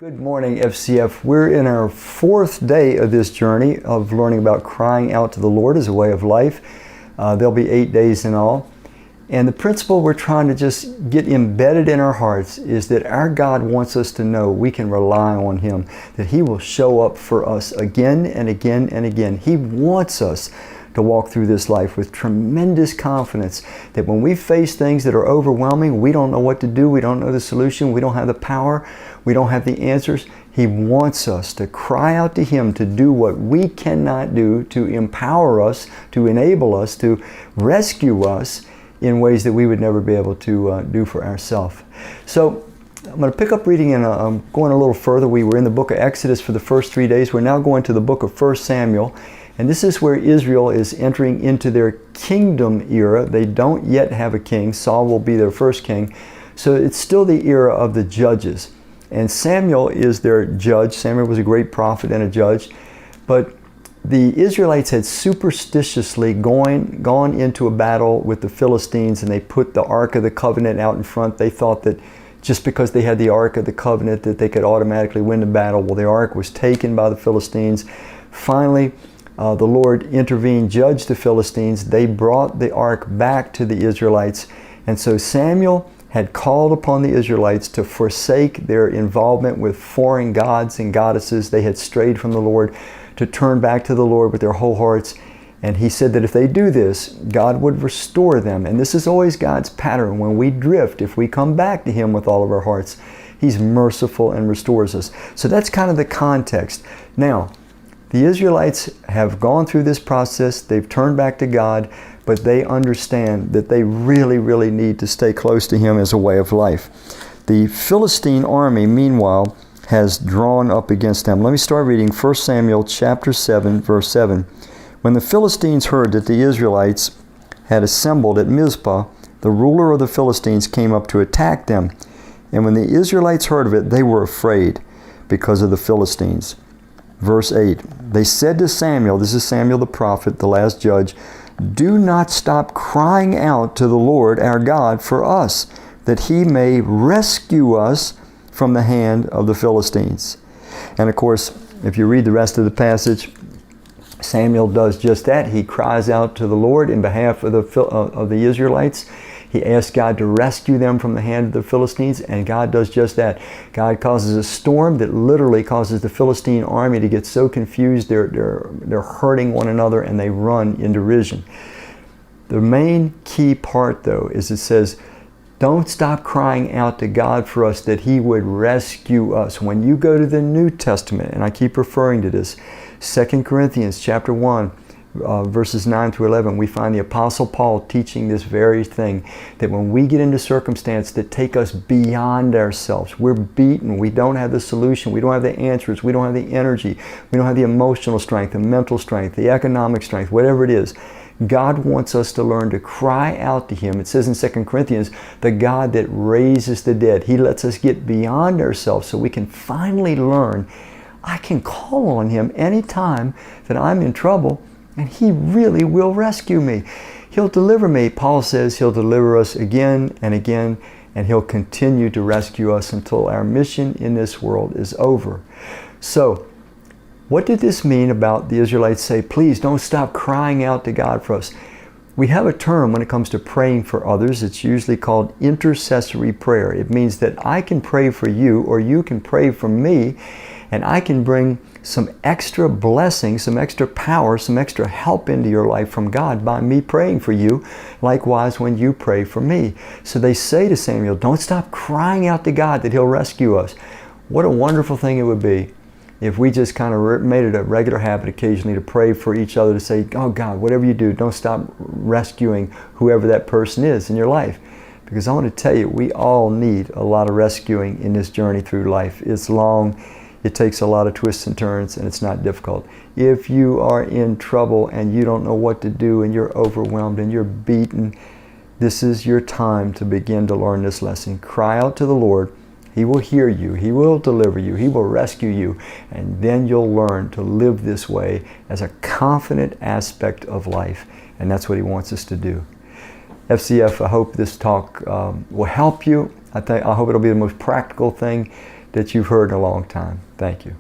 Good morning, FCF. We're in our fourth day of this journey of learning about crying out to the Lord as a way of life. There'll be 8 days in all. And the principle we're trying to just get embedded in our hearts is that our God wants us to know we can rely on Him, that He will show up for us again and again and again. He wants us to walk through this life with tremendous confidence that when we face things that are overwhelming, we don't know what to do, we don't know the solution, we don't have the power, we don't have the answers. He wants us to cry out to Him to do what we cannot do, to empower us, to enable us, to rescue us in ways that we would never be able to do for ourselves. So I'm going to pick up reading and I'm going a little further. We were in the book of Exodus for the first 3 days. We're now going to the book of 1 Samuel. And this is where Israel is entering into their kingdom era. They don't yet have a king. Saul will be their first king. So it's still the era of the judges. And Samuel is their judge. Samuel was a great prophet and a judge. But the Israelites had superstitiously gone into a battle with the Philistines, and they put the Ark of the Covenant out in front. They thought that just because they had the Ark of the Covenant that they could automatically win the battle. Well, the Ark was taken by the Philistines. Finally, the Lord intervened, judged the Philistines. They brought the Ark back to the Israelites. And so Samuel had called upon the Israelites to forsake their involvement with foreign gods and goddesses. They had strayed from the Lord, to turn back to the Lord with their whole hearts. And he said that if they do this, God would restore them. And this is always God's pattern. When we drift, if we come back to Him with all of our hearts, He's merciful and restores us. So that's kind of the context. Now, the Israelites have gone through this process. They've turned back to God, but they understand that they really, really need to stay close to Him as a way of life. The Philistine army, meanwhile, has drawn up against them. Let me start reading 1 Samuel chapter 7, verse 7. When the Philistines heard that the Israelites had assembled at Mizpah, the ruler of the Philistines came up to attack them. And when the Israelites heard of it, they were afraid because of the Philistines. Verse 8, they said to Samuel, this is Samuel the prophet, the last judge, do not stop crying out to the Lord our God for us, that He may rescue us from the hand of the Philistines. And of course, if you read the rest of the passage, Samuel does just that. He cries out to the Lord in behalf of the Israelites. He asks God to rescue them from the hand of the Philistines, and God does just that. God causes a storm that literally causes the Philistine army to get so confused they're hurting one another and they run in derision. The main key part, though, is it says, don't stop crying out to God for us that He would rescue us. When you go to the New Testament, and I keep referring to this, 2 Corinthians chapter 1, verses 9 through 11, we find the Apostle Paul teaching this very thing, that when we get into circumstances that take us beyond ourselves, we're beaten, we don't have the solution, we don't have the answers, we don't have the energy, we don't have the emotional strength, the mental strength, the economic strength, whatever it is, God wants us to learn to cry out to Him. It says in 2 Corinthians, the God that raises the dead. He lets us get beyond ourselves so we can finally learn, I can call on Him anytime that I'm in trouble, and He really will rescue me. He'll deliver me. Paul says He'll deliver us again and again, and He'll continue to rescue us until our mission in this world is over. So, what did this mean about the Israelites say, please don't stop crying out to God for us? We have a term when it comes to praying for others. It's usually called intercessory prayer. It means that I can pray for you, or you can pray for me, and I can bring some extra blessing, some extra power, some extra help into your life from God by me praying for you, likewise when you pray for me. So they say to Samuel, don't stop crying out to God that He'll rescue us. What a wonderful thing it would be if we just kind of made it a regular habit occasionally to pray for each other, to say, oh God, whatever you do, don't stop rescuing whoever that person is in your life. Because I want to tell you, we all need a lot of rescuing in this journey through life. It's long, it takes a lot of twists and turns, and it's not difficult. If you are in trouble and you don't know what to do and you're overwhelmed and you're beaten, this is your time to begin to learn this lesson. Cry out to the Lord. He will hear you. He will deliver you. He will rescue you. And then you'll learn to live this way as a confident aspect of life. And that's what He wants us to do. FCF, I hope this talk will help you. I hope it'll be the most practical thing that you've heard in a long time. Thank you.